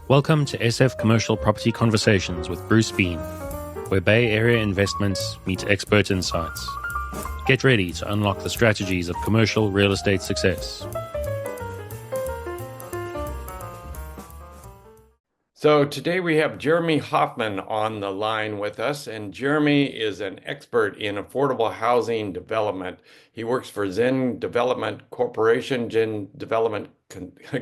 Welcome to SF Commercial Property Conversations with Bruce Bean, where Bay Area investments meet expert insights. Get ready to unlock the strategies of commercial real estate success. So today we have Jeremy Hoffman on the line with us, and Jeremy is an expert in affordable housing development. He works for Zen Development Corporation, Zen Development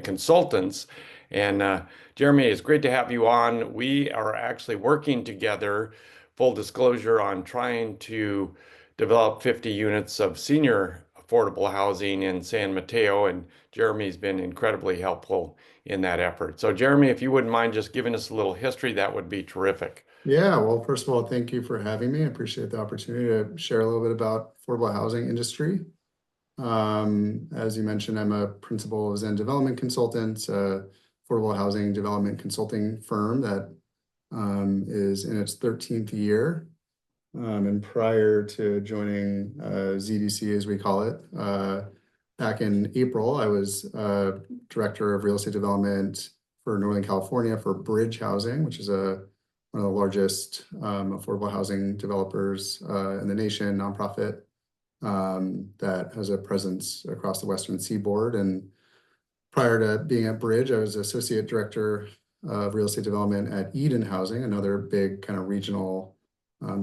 Consultants. And Jeremy, it's great to have you on. We are actually working together, full disclosure, on trying to develop 50 units of senior affordable housing in San Mateo, and Jeremy's been incredibly helpful in that effort. So Jeremy, if you wouldn't mind just giving us a little history, that would be terrific. Yeah, well, first of all, thank you for having me. I appreciate the opportunity to share a little bit about affordable housing industry. As you mentioned, I'm a principal of Zen Development Consultants, affordable housing development consulting firm that is in its 13th year. And prior to joining ZDC, as we call it, back in April, I was director of real estate development for Northern California for Bridge Housing, which is one of the largest affordable housing developers in the nation, nonprofit that has a presence across the Western Seaboard. And prior to being at Bridge, I was associate director of real estate development at Eden Housing, another big kind of regional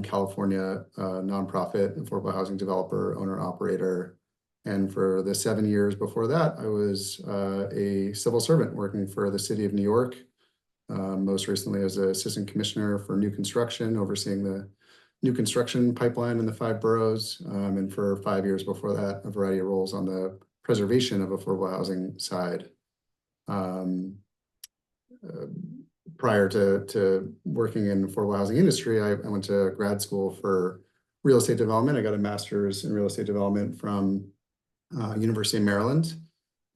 California nonprofit affordable housing developer, owner, operator. And for the 7 years before that, I was a civil servant working for the city of New York, most recently as an assistant commissioner for new construction, overseeing the new construction pipeline in the 5 boroughs. And for 5 years before that, a variety of roles on the preservation of affordable housing side. Prior to working in the affordable housing industry, I went to grad school for real estate development. I got a master's in real estate development from University of Maryland,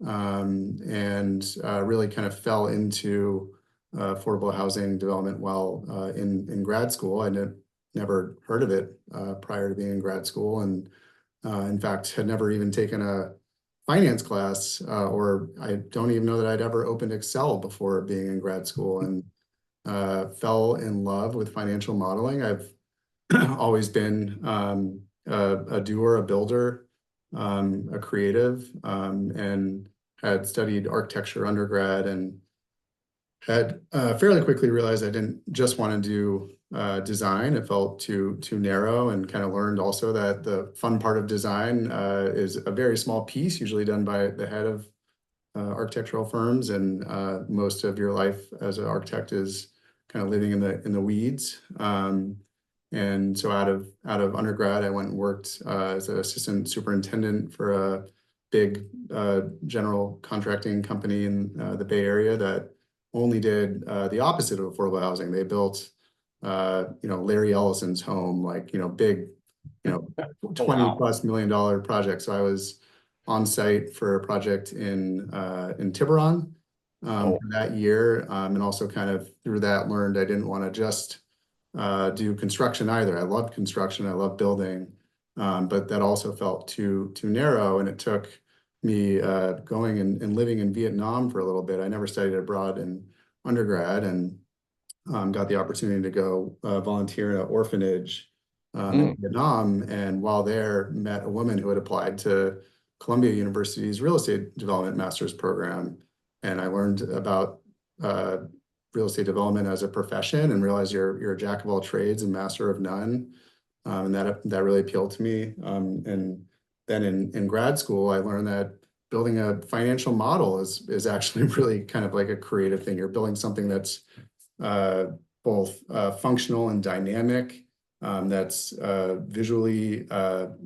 and really kind of fell into affordable housing development while in grad school. I never heard of it prior to being in grad school, and in fact had never even taken a finance class, or I don't even know that I'd ever opened Excel before being in grad school, and fell in love with financial modeling. I've always been a doer, a builder, a creative, and had studied architecture undergrad, and had fairly quickly realized I didn't just want to do design. It felt too narrow, and kind of learned also that the fun part of design is a very small piece, usually done by the head of architectural firms, and most of your life as an architect is kind of living in the weeds. And so out of undergrad, I went and worked as an assistant superintendent for a big general contracting company in the Bay Area that only did the opposite of affordable housing. They built, Larry Ellison's home, like, big, $20+ million projects. So I was on site for a project in Tiburon for that year, and also kind of through that learned I didn't want to just do construction either. I loved construction, I loved building, but that also felt too narrow, and it took me going and living in Vietnam for a little bit. I never studied abroad in undergrad, and got the opportunity to go volunteer in an orphanage in Vietnam, and while there met a woman who had applied to Columbia University's real estate development master's program, and I learned about real estate development as a profession, and realize you're a jack of all trades and master of none, and that really appealed to me. And then in grad school, I learned that building a financial model is actually really kind of like a creative thing. You're building something that's both functional and dynamic, that's visually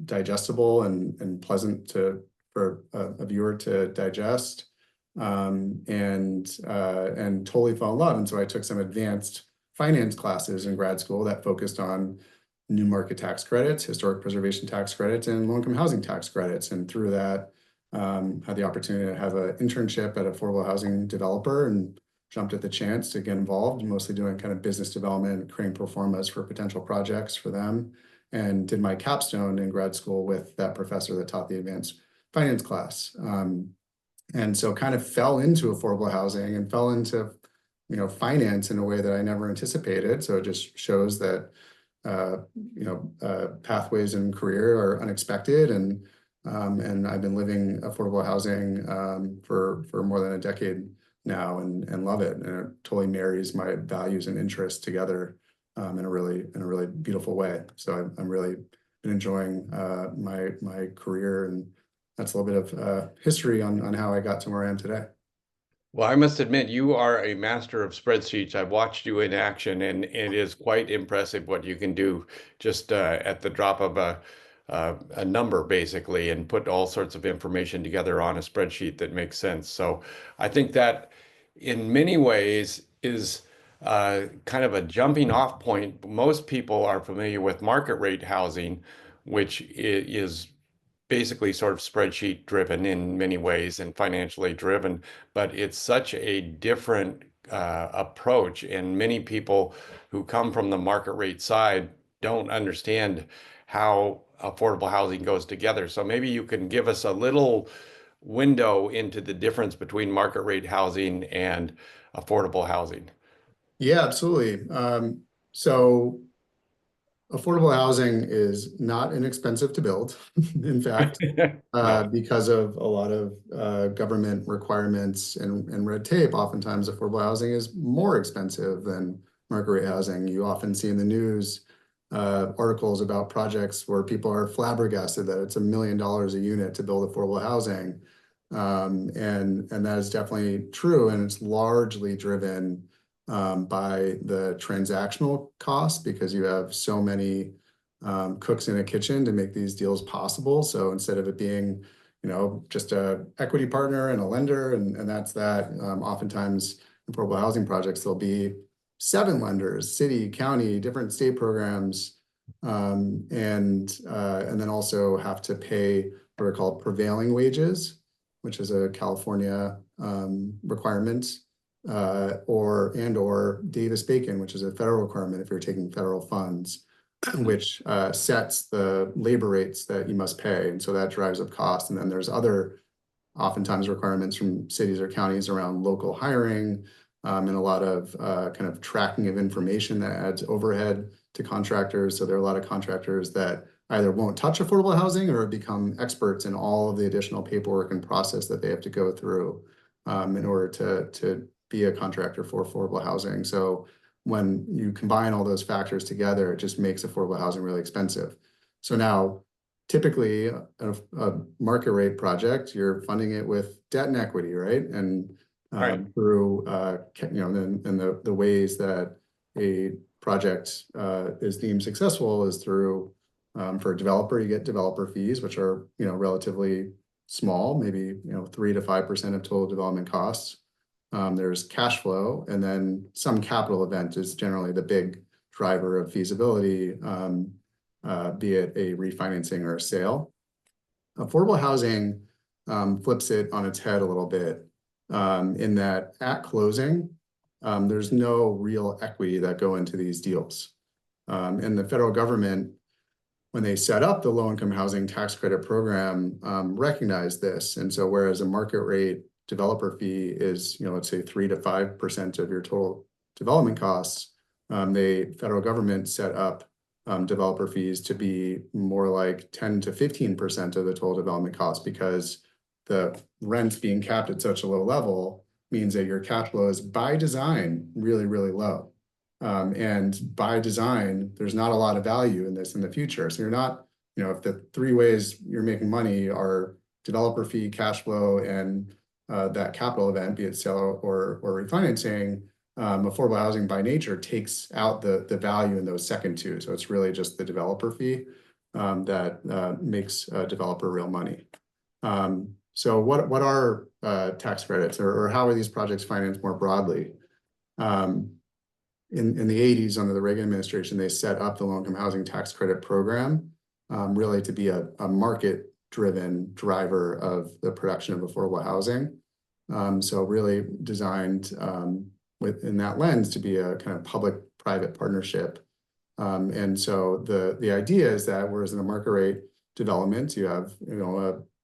digestible and pleasant for a viewer to digest. And totally fell in love. And so I took some advanced finance classes in grad school that focused on new market tax credits, historic preservation tax credits, and low-income housing tax credits. And through that, had the opportunity to have an internship at an affordable housing developer, and jumped at the chance to get involved, mostly doing kind of business development, creating pro formas for potential projects for them, and did my capstone in grad school with that professor that taught the advanced finance class. And so kind of fell into affordable housing and fell into finance in a way that I never anticipated. So it just shows that pathways in career are unexpected, and I've been living affordable housing for more than a decade now, and love it. And it totally marries my values and interests together in a really beautiful way. So I'm really been enjoying my career, and that's a little bit of history on how I got to where I am today. Well, I must admit, you are a master of spreadsheets. I've watched you in action, and it is quite impressive what you can do just at the drop of a number, basically, and put all sorts of information together on a spreadsheet that makes sense. So I think that in many ways is kind of a jumping off point. Most people are familiar with market rate housing, which is basically sort of spreadsheet driven in many ways and financially driven, but it's such a different approach. And many people who come from the market rate side don't understand how affordable housing goes together. So maybe you can give us a little window into the difference between market rate housing and affordable housing. Yeah, absolutely. So affordable housing is not inexpensive to build. In fact, No. because of a lot of government requirements and red tape, oftentimes affordable housing is more expensive than market rate housing. You often see in the news articles about projects where people are flabbergasted that it's $1 million a unit to build affordable housing. And that is definitely true, and it's largely driven by the transactional costs, because you have so many cooks in a kitchen to make these deals possible. So instead of it being, just a equity partner and a lender, and that's that, oftentimes in affordable housing projects, there'll be 7 lenders, city, county, different state programs, and then also have to pay what are called prevailing wages, which is a California requirement, or Davis-Bacon, which is a federal requirement if you're taking federal funds, which sets the labor rates that you must pay. And so that drives up costs. And then there's other oftentimes requirements from cities or counties around local hiring, and a lot of kind of tracking of information that adds overhead to contractors. So there are a lot of contractors that either won't touch affordable housing or become experts in all of the additional paperwork and process that they have to go through in order to be a contractor for affordable housing. So when you combine all those factors together, it just makes affordable housing really expensive. So now, typically, a market rate project, you're funding it with debt and equity, right? And Right. through the ways that a project is deemed successful is through, for a developer, you get developer fees, which are relatively small, maybe 3 to 5% of total development costs. There's cash flow, and then some capital event is generally the big driver of feasibility, be it a refinancing or a sale. Affordable housing flips it on its head a little bit, in that at closing, there's no real equity that go into these deals. And the federal government, when they set up the low-income housing tax credit program, recognized this. And so whereas a market rate developer fee is, let's say 3 to 5% of your total development costs, the federal government set up developer fees to be more like 10 to 15% of the total development costs, because the rent being capped at such a low level means that your cash flow is by design really, really low. And by design, there's not a lot of value in this in the future. So you're not, if the 3 ways you're making money are developer fee, cash flow, and that capital event, be it sale or refinancing, affordable housing by nature takes out the value in those second 2. So it's really just the developer fee that makes a developer real money. So what are tax credits, or how are these projects financed more broadly? In the 80s, under the Reagan administration, they set up the low-income housing tax credit program, really to be a market-driven driver of the production of affordable housing. So really designed within that lens to be a kind of public-private partnership. And so the idea is that whereas in a market rate development, you have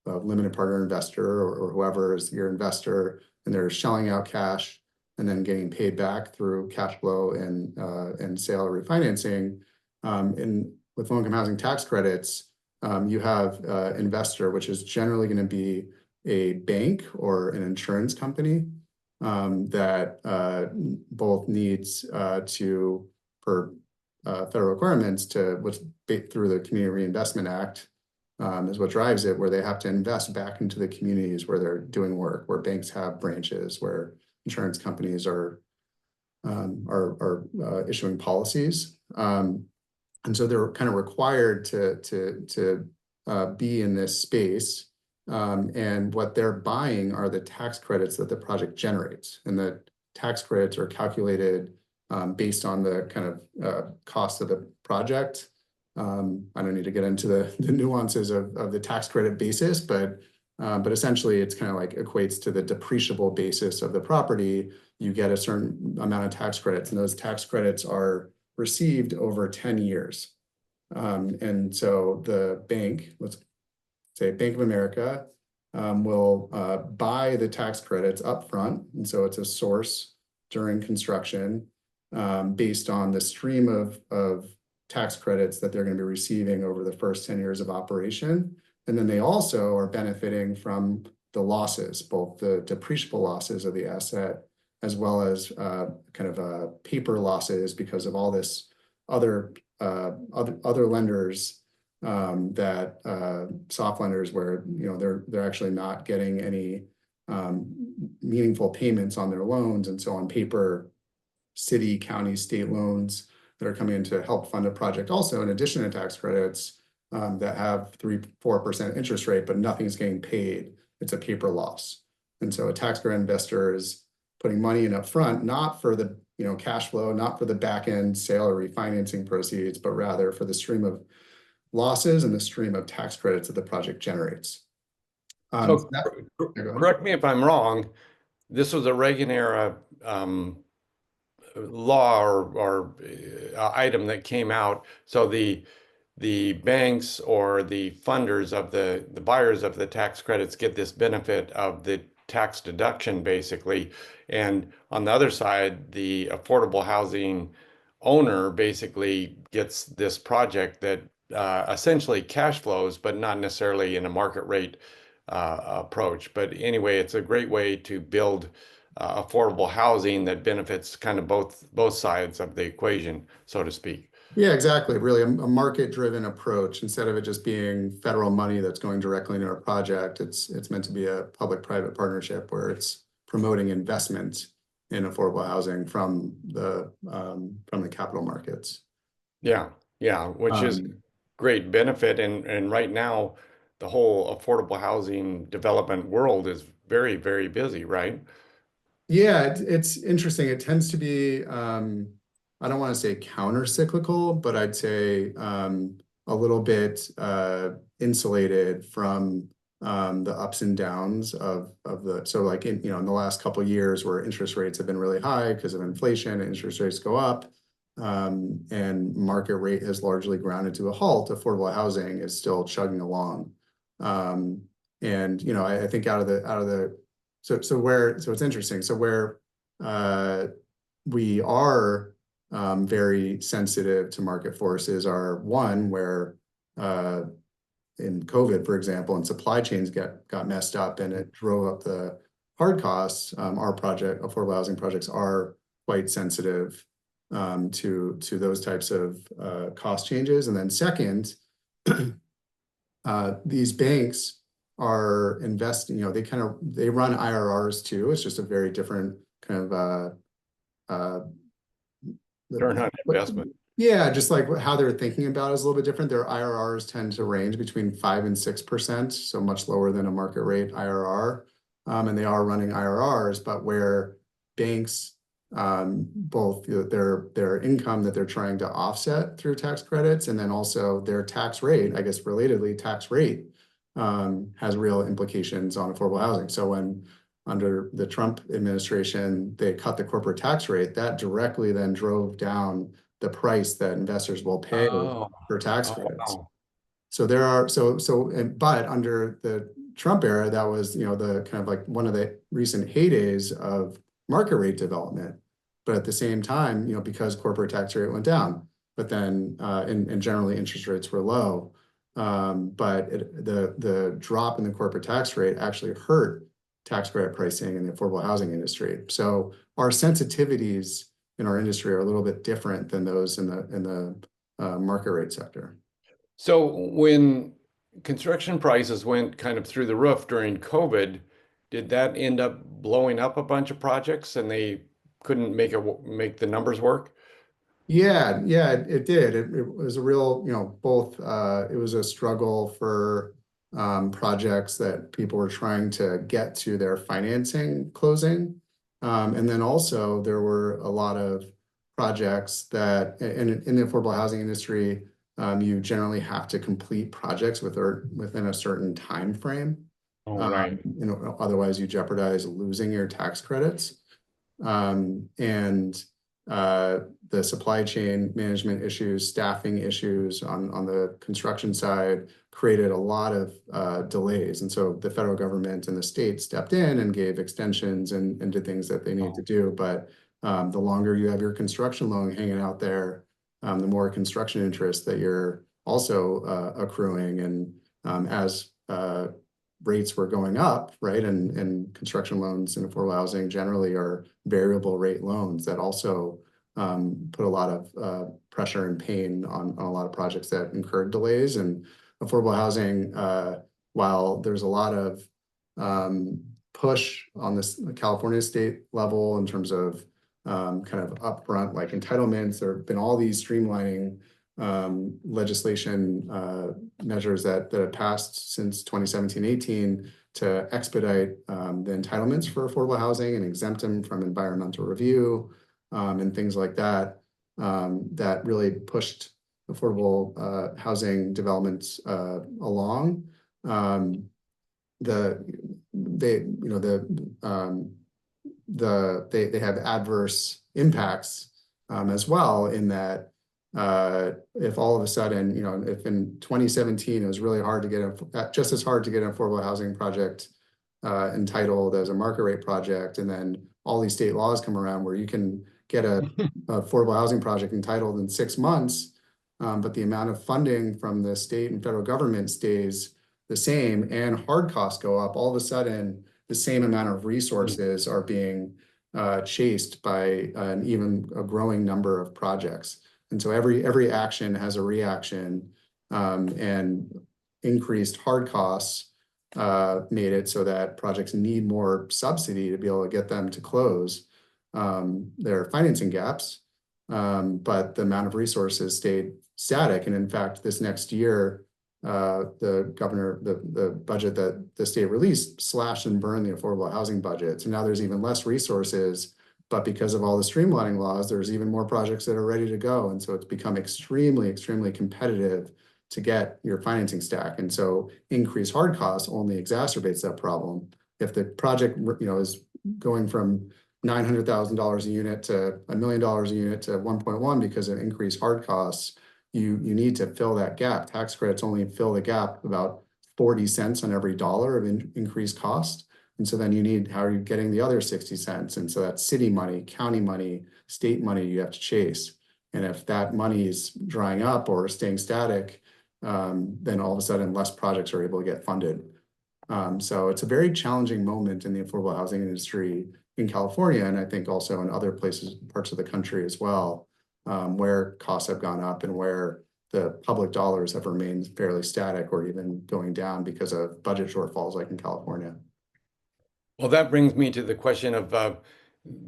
a limited partner investor or whoever is your investor, and they're shelling out cash and then getting paid back through cash flow and sale or refinancing. With low-income housing tax credits, you have investor, which is generally going to be a bank or an insurance company that both needs for federal requirements to what's through the Community Reinvestment Act is what drives it, where they have to invest back into the communities where they're doing work, where banks have branches, where insurance companies are issuing policies. And so they're kind of required to be in this space. And what they're buying are the tax credits that the project generates. And the tax credits are calculated based on the kind of cost of the project. I don't need to get into the nuances of the tax credit basis, but essentially it's kind of like equates to the depreciable basis of the property. You get a certain amount of tax credits, and those tax credits are received over 10 years. And so the bank, let's say Bank of America, will buy the tax credits up front. And so it's a source during construction based on the stream of tax credits that they're going to be receiving over the first 10 years of operation. And then they also are benefiting from the losses, both the depreciable losses of the asset, as well as kind of paper losses because of all this other lenders that soft lenders where they're actually not getting any meaningful payments on their loans, and so on paper, city, county, state loans that are coming in to help fund a project also in addition to tax credits that have 3-4% interest rate, but nothing's getting paid. It's a paper loss. And so a tax credit investor is putting money in up front, not for the cash flow, not for the back end sale or refinancing proceeds, but rather for the stream of losses and the stream of tax credits that the project generates. So correct me if I'm wrong, this was a Reagan era law or item that came out. So the banks or the funders of the buyers of the tax credits get this benefit of the tax deduction basically. And on the other side, the affordable housing owner basically gets this project that essentially cash flows, but not necessarily in a market rate approach. But anyway, it's a great way to build affordable housing that benefits kind of both sides of the equation, so to speak. Yeah, exactly. Really a market-driven approach. Instead of it just being federal money that's going directly into a project, it's meant to be a public-private partnership where it's promoting investment in affordable housing from the capital markets. Yeah, which is great benefit. And right now, the whole affordable housing development world is very, very busy, right? Yeah, it's interesting. It tends to be, I don't want to say counter-cyclical, but I'd say a little bit insulated from the ups and downs of the, so like in the last couple of years where interest rates have been really high because of inflation and interest rates go up, and market rate has largely grounded to a halt, affordable housing is still chugging along. And I think so it's interesting. So where we are very sensitive to market forces are one where in COVID, for example, and supply chains got messed up and it drove up the hard costs. Our affordable housing projects are quite sensitive to those types of cost changes. And then second, these banks are investing, they run IRRs too. It's just a very different kind of Return on investment. Yeah, just like how they're thinking about it is a little bit different. Their IRRs tend to range between 5% and 6%, so much lower than a market rate IRR. And they are running IRRs, but where banks both their income that they're trying to offset through tax credits, and then also their tax rate, I guess relatedly, tax rate has real implications on affordable housing. So when under the Trump administration, they cut the corporate tax rate, that directly then drove down the price that investors will pay for tax credits. Wow. So but under the Trump era, that was, the kind of like one of the recent heydays of market rate development. But at the same time, because corporate tax rate went down, but then and generally interest rates were low. But the drop in the corporate tax rate actually hurt tax credit pricing in the affordable housing industry. So our sensitivities in our industry are a little bit different than those in the market rate sector. So when construction prices went kind of through the roof during COVID, did that end up blowing up a bunch of projects and they couldn't make the numbers work? Yeah, it did. It was a real, both, it was a struggle for projects that people were trying to get to their financing closing. And then also there were a lot of projects that in the affordable housing industry, you generally have to complete projects within a certain time frame. Oh, right. Otherwise you jeopardize losing your tax credits. And the supply chain management issues, staffing issues on the construction side created a lot of delays. And so the federal government and the state stepped in and gave extensions and did things that they need to do. But the longer you have your construction loan hanging out there, the more construction interest that you're also accruing. And as rates were going up, right? And construction loans in affordable housing generally are variable rate loans that also put a lot of pressure and pain on a lot of projects that incurred delays. And affordable housing, while there's a lot of push on this California state level in terms of kind of upfront like entitlements, there have been all these streamlining legislation measures that have passed since 2017-18 to expedite the entitlements for affordable housing and exempt them from environmental review and things like that, that really pushed affordable housing developments along. They have adverse impacts as well in that if all of a sudden, if in 2017 it was really hard to get just as hard to get an affordable housing project entitled as a market rate project, and then all these state laws come around where you can get a affordable housing project entitled in 6 months, but the amount of funding from the state and federal government stays the same and hard costs go up, all of a sudden the same amount of resources are being chased by even a growing number of projects. And so every action has a reaction, and increased hard costs made it so that projects need more subsidy to be able to get them to close their financing gaps. But the amount of resources stayed static. And in fact, this next year, the budget that the state released slashed and burned the affordable housing budget. So now there's even less resources, but because of all the streamlining laws, there's even more projects that are ready to go. And so it's become extremely, extremely competitive to get your financing stack. And so increased hard costs only exacerbates that problem. If the project, is going from $900,000 a unit to $1 million a unit to 1.1 because of increased hard costs, you need to fill that gap. Tax credits only fill the gap about 40 cents on every dollar of increased cost. And so then how are you getting the other 60 cents? And so that's city money, county money, state money you have to chase. And if that money is drying up or staying static, then all of a sudden less projects are able to get funded. So it's a very challenging moment in the affordable housing industry in California, and I think also in other parts of the country as well, where costs have gone up and where the public dollars have remained fairly static or even going down because of budget shortfalls like in California. Well, that brings me to the question of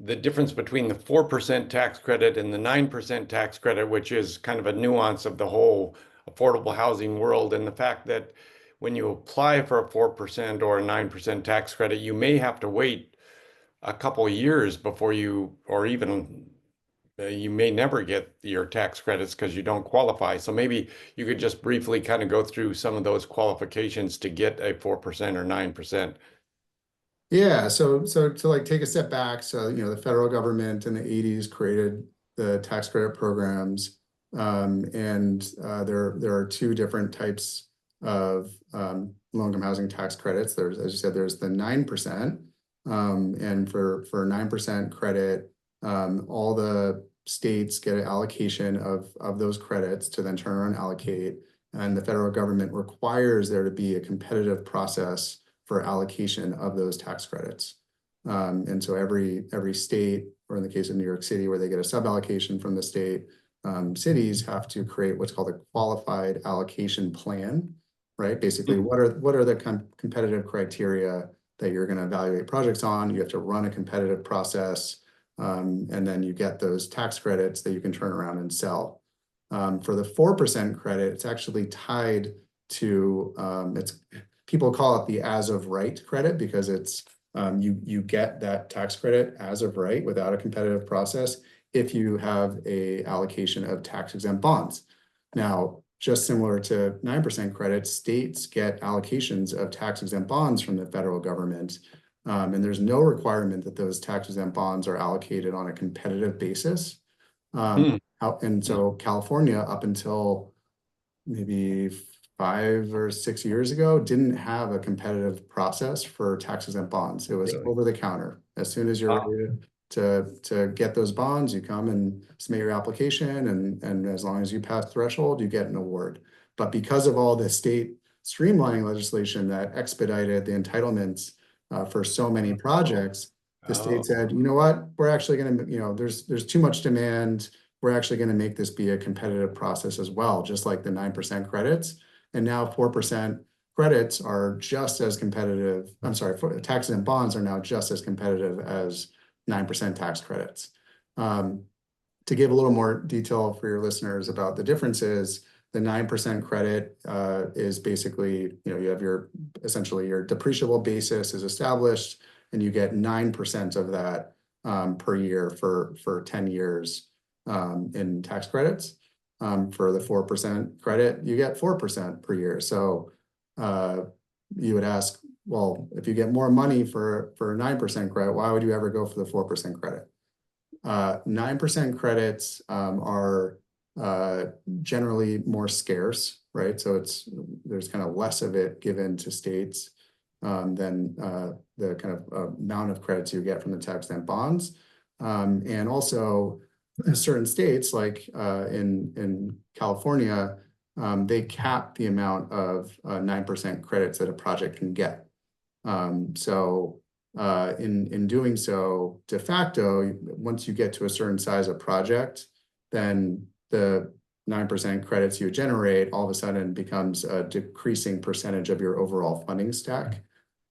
the difference between the 4% tax credit and the 9% tax credit, which is kind of a nuance of the whole affordable housing world, and the fact that when you apply for a 4% or a 9% tax credit, you may have to wait a couple of years before you may never get your tax credits because you don't qualify. So maybe you could just briefly kind of go through some of those qualifications to get a 4% or 9%. Yeah, so to like take a step back, so the federal government in the 80s created the tax credit programs, and there are two different types of low-income housing tax credits. There's, as you said, there's the 9%, And for 9% credit, all the states get an allocation of those credits to then turn around and allocate. And the federal government requires there to be a competitive process for allocation of those tax credits. And so every state, or in the case of New York City, where they get a sub-allocation from the state, cities have to create what's called a qualified allocation plan, right? Basically, what are the competitive criteria that you're going to evaluate projects on? You have to run a competitive process, and then you get those tax credits that you can turn around and sell. For the 4% credit, it's actually tied to, people call it the as of right credit, because it's you get that tax credit as of right without a competitive process if you have a allocation of tax exempt bonds. Now, just similar to 9% credit, states get allocations of tax exempt bonds from the federal government, and there's no requirement that those tax exempt bonds are allocated on a competitive basis. And so California, up until maybe 5 or 6 years ago, didn't have a competitive process for tax exempt bonds. It was over the counter. As soon as you're ready to get those bonds, you come and submit your application, and as long as you pass threshold, you get an award. But because of all the state streamlining legislation that expedited the entitlements for so many projects, the state said, you know what, we're actually going to, there's too much demand. We're actually going to make this be a competitive process as well, just like the 9% credits. And now 4% credits are just as competitive. I'm sorry, tax exempt bonds are now just as competitive as 9% tax credits. To give a little more detail for your listeners about the differences, the 9% credit is basically, you have essentially your depreciable basis is established, and you get 9% of that per year for 10 years in tax credits. For the 4% credit, you get 4% per year. So you would ask, well, if you get more money for 9% credit, why would you ever go for the 4% credit? 9% credits are generally more scarce, right? So there's kind of less of it given to states than the kind of amount of credits you get from the tax exempt bonds. And also certain states, like in California, they cap the amount of 9% credits that a project can get. So in doing so, de facto, once you get to a certain size of project, then the 9% credits you generate all of a sudden becomes a decreasing percentage of your overall funding stack.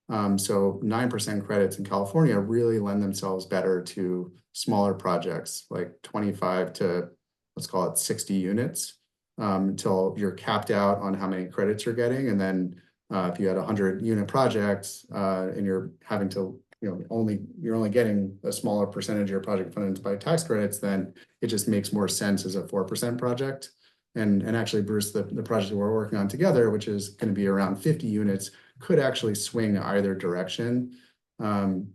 So 9% credits in California really lend themselves better to smaller projects, like 25 to, let's call it 60 units, until you're capped out on how many credits you're getting. And then if you had 100 unit projects and you're having to, you're only getting a smaller percentage of your project funded by tax credits, then it just makes more sense as a 4% project. And actually, Bruce, the project we're working on together, which is going to be around 50 units, could actually swing either direction. And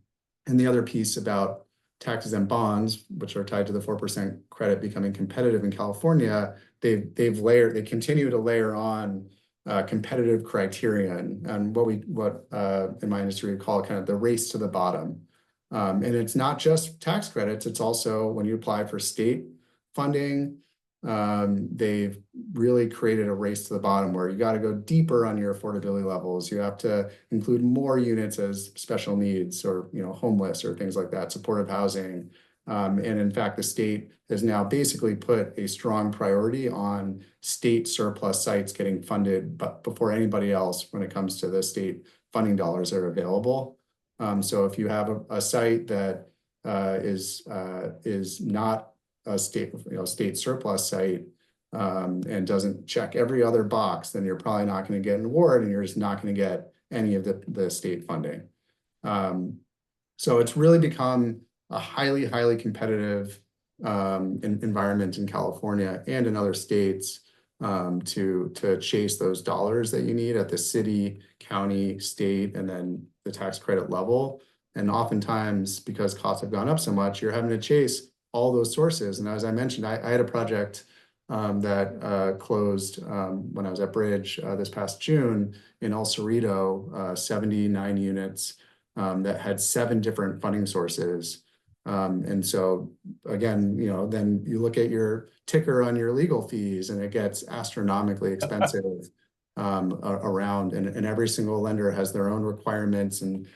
the other piece about tax exempt bonds, which are tied to the 4% credit becoming competitive in California, they continue to layer on competitive criterion, and what in my industry we call kind of the race to the bottom. And it's not just tax credits, it's also when you apply for state funding, they've really created a race to the bottom where you got to go deeper on your affordability levels. You have to include more units as special needs, or homeless, or things like that, supportive housing. And in fact, the state has now basically put a strong priority on state surplus sites getting funded, but before anybody else when it comes to the state funding dollars that are available. So if you have a site that is not a state surplus site and doesn't check every other box, then you're probably not going to get an award, and you're just not going to get any of the state funding. So it's really become a highly, highly competitive environment in California and in other states to chase those dollars that you need at the city, county, state, and then the tax credit level. And oftentimes, because costs have gone up so much, you're having to chase all those sources. And as I mentioned, I had a project that closed when I was at Bridge this past June in El Cerrito, 79 units. that had 7 different funding sources. And so again, then you look at your ticker on your legal fees and it gets astronomically expensive around, and every single lender has their own requirements, and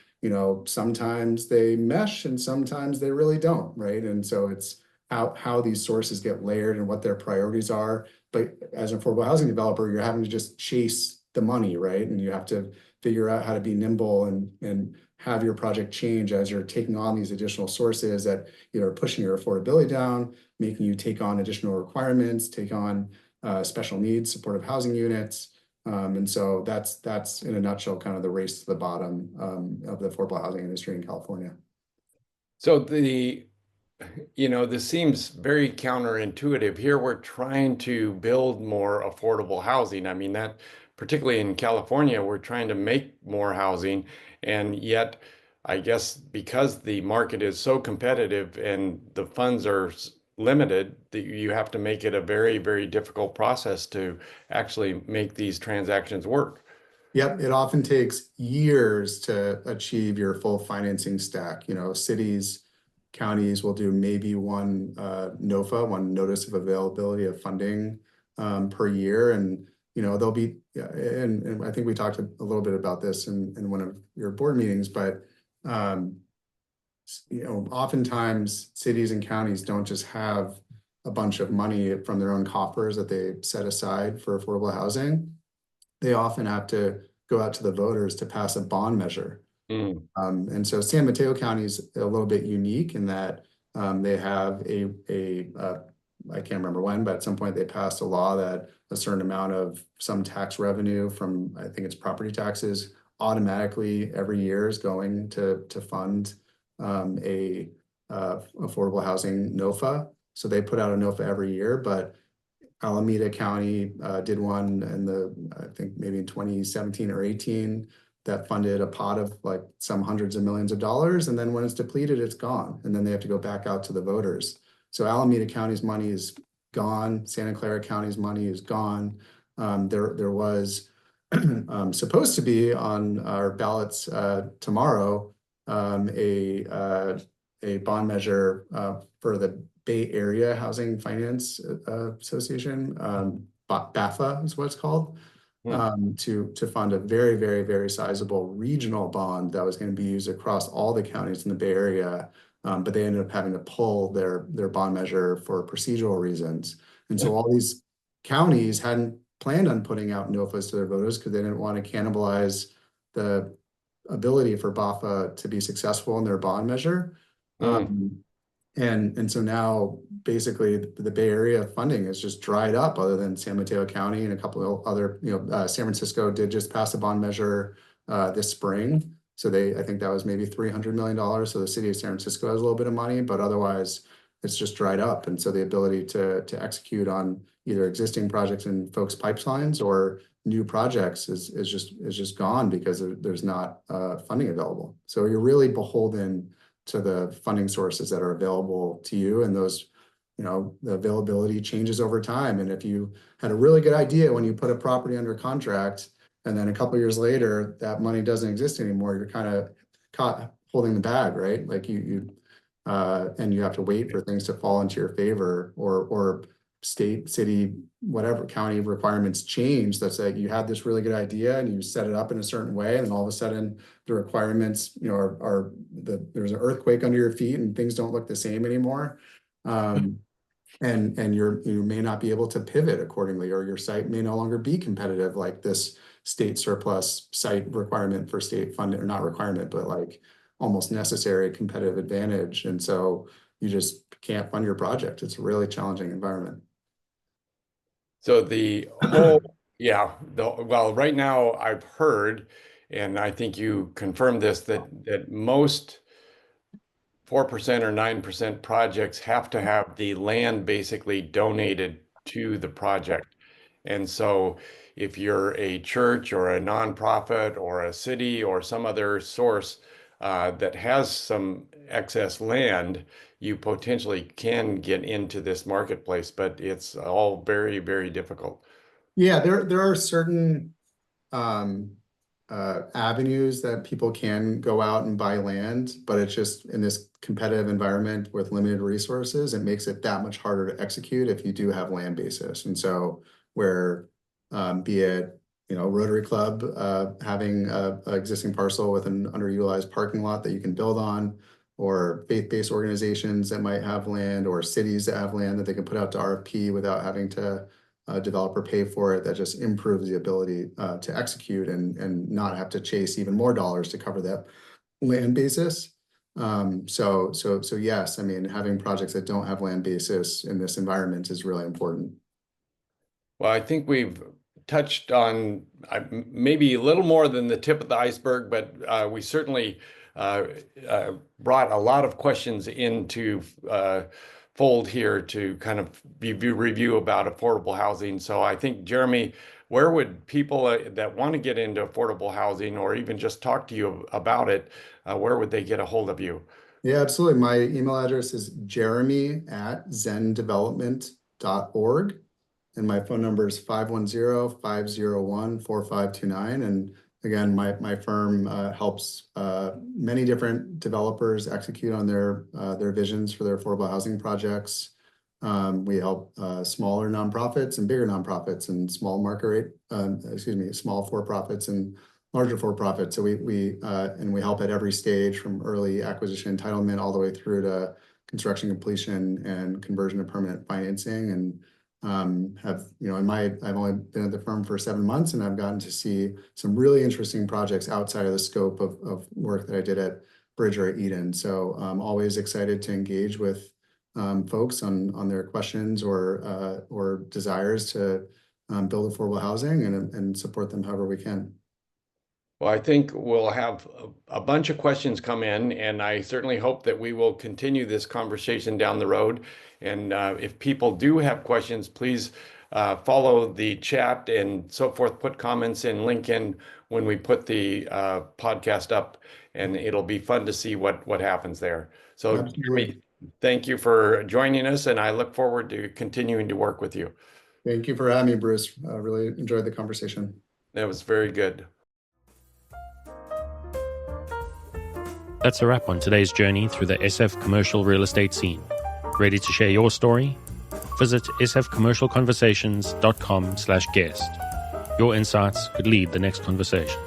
sometimes they mesh and sometimes they really don't, right? And so it's how these sources get layered and what their priorities are. But as an affordable housing developer, you're having to just chase the money, right? And you have to figure out how to be nimble and have your project change as you're taking on these additional sources that either are pushing your affordability down, making you take on additional requirements, take on special needs, supportive housing units. And so that's in a nutshell kind of the race to the bottom of the affordable housing industry in California. So this seems very counterintuitive. Here we're trying to build more affordable housing. I mean, that particularly in California, we're trying to make more housing, and yet I guess because the market is so competitive and the funds are limited, that you have to make it a very, very difficult process to actually make these transactions work. Yep, it often takes years to achieve your full financing stack. Cities, counties will do maybe one NOFA, one notice of availability of funding per year, and they'll be. And I think we talked a little bit about this in one of your board meetings, but oftentimes cities and counties don't just have a bunch of money from their own coffers that they set aside for affordable housing. They often have to go out to the voters to pass a bond measure. And so San Mateo County is a little bit unique in that they have I can't remember when, but at some point they passed a law that a certain amount of some tax revenue from, I think it's property taxes, automatically every year is going to fund a affordable housing NOFA. So they put out a NOFA every year, but Alameda County did one I think maybe in 2017 or 18, that funded a pot of like some hundreds of millions of dollars. And then when it's depleted, it's gone. And then they have to go back out to the voters. So Alameda County's money is gone. Santa Clara County's money is gone. There was supposed to be on our ballots tomorrow a bond measure for the Bay Area Housing Finance Association, BAFA is what it's called, to fund a very, very, very sizable regional bond that was going to be used across all the counties in the Bay Area. But they ended up having to pull their bond measure for procedural reasons. And so all these counties hadn't planned on putting out NOFAs to their voters because they didn't want to cannibalize the ability for BAFA to be successful in their bond measure. And so now basically the Bay Area funding is just dried up, other than San Mateo County and a couple of other, San Francisco did just pass a bond measure this spring. So I think that was maybe $300 million. So the city of San Francisco has a little bit of money, but otherwise it's just dried up. And so the ability to execute on either existing projects in folks' pipelines or new projects is just gone because there's not funding available. So you're really beholden to the funding sources that are available to you, and those, the availability changes over time. And if you had a really good idea when you put a property under contract, and then a couple of years later that money doesn't exist anymore, you're kind of caught holding the bag, right? Like and you have to wait for things to fall into your favor, or state, city, whatever county requirements change. That's that you had this really good idea and you set it up in a certain way, and all of a sudden the requirements, there's an earthquake under your feet and things don't look the same anymore. And you may not be able to pivot accordingly, or your site may no longer be competitive, like this state surplus site requirement for state funding, or not requirement, but like almost necessary competitive advantage. And so you just can't fund your project. It's a really challenging environment. So well, right now I've heard, and I think you confirmed this, that most 4% or 9% projects have to have the land basically donated to the project. And so if you're a church or a nonprofit or a city or some other source that has some excess land, you potentially can get into this marketplace, but it's all very, very difficult. Yeah, there are certain avenues that people can go out and buy land, but it's just in this competitive environment with limited resources, it makes it that much harder to execute if you do have land basis. And so where be it Rotary Club having a existing parcel with an underutilized parking lot that you can build on, or faith-based organizations that might have land, or cities that have land that they can put out to RFP without having to developer pay for it, that just improves the ability to execute and not have to chase even more dollars to cover that land basis. So yes, I mean, having projects that don't have land basis in this environment is really important. Well, I think we've touched on maybe a little more than the tip of the iceberg, but we certainly brought a lot of questions into fold here to kind of review about affordable housing. So I think, Jeremy, where would people that want to get into affordable housing or even just talk to you about it, where would they get a hold of you? Yeah, absolutely. My email address is jeremy@zendevelopment.org. And my phone number is 510-501-4529. And again, my firm helps many different developers execute on their visions for their affordable housing projects. We help smaller nonprofits and bigger nonprofits, and small for-profits and larger for-profits. So we help at every stage, from early acquisition entitlement all the way through to construction completion and conversion to permanent financing. And I've only been at the firm for 7 months, and I've gotten to see some really interesting projects outside of the scope of work that I did at Bridge or at Eden. So I'm always excited to engage with folks on their questions or desires to build affordable housing and support them however we can. Well, I think we'll have a bunch of questions come in, and I certainly hope that we will continue this conversation down the road. And if people do have questions, please follow the chat and so forth, put comments in LinkedIn when we put the podcast up, and it'll be fun to see what happens there. So, Jeremy, thank you for joining us, and I look forward to continuing to work with you. Thank you for having me, Bruce. I really enjoyed the conversation. That was very good. That's a wrap on today's journey through the SF commercial real estate scene. Ready to share your story? Visit sfcommercialconversations.com/guest. Your insights could lead the next conversation.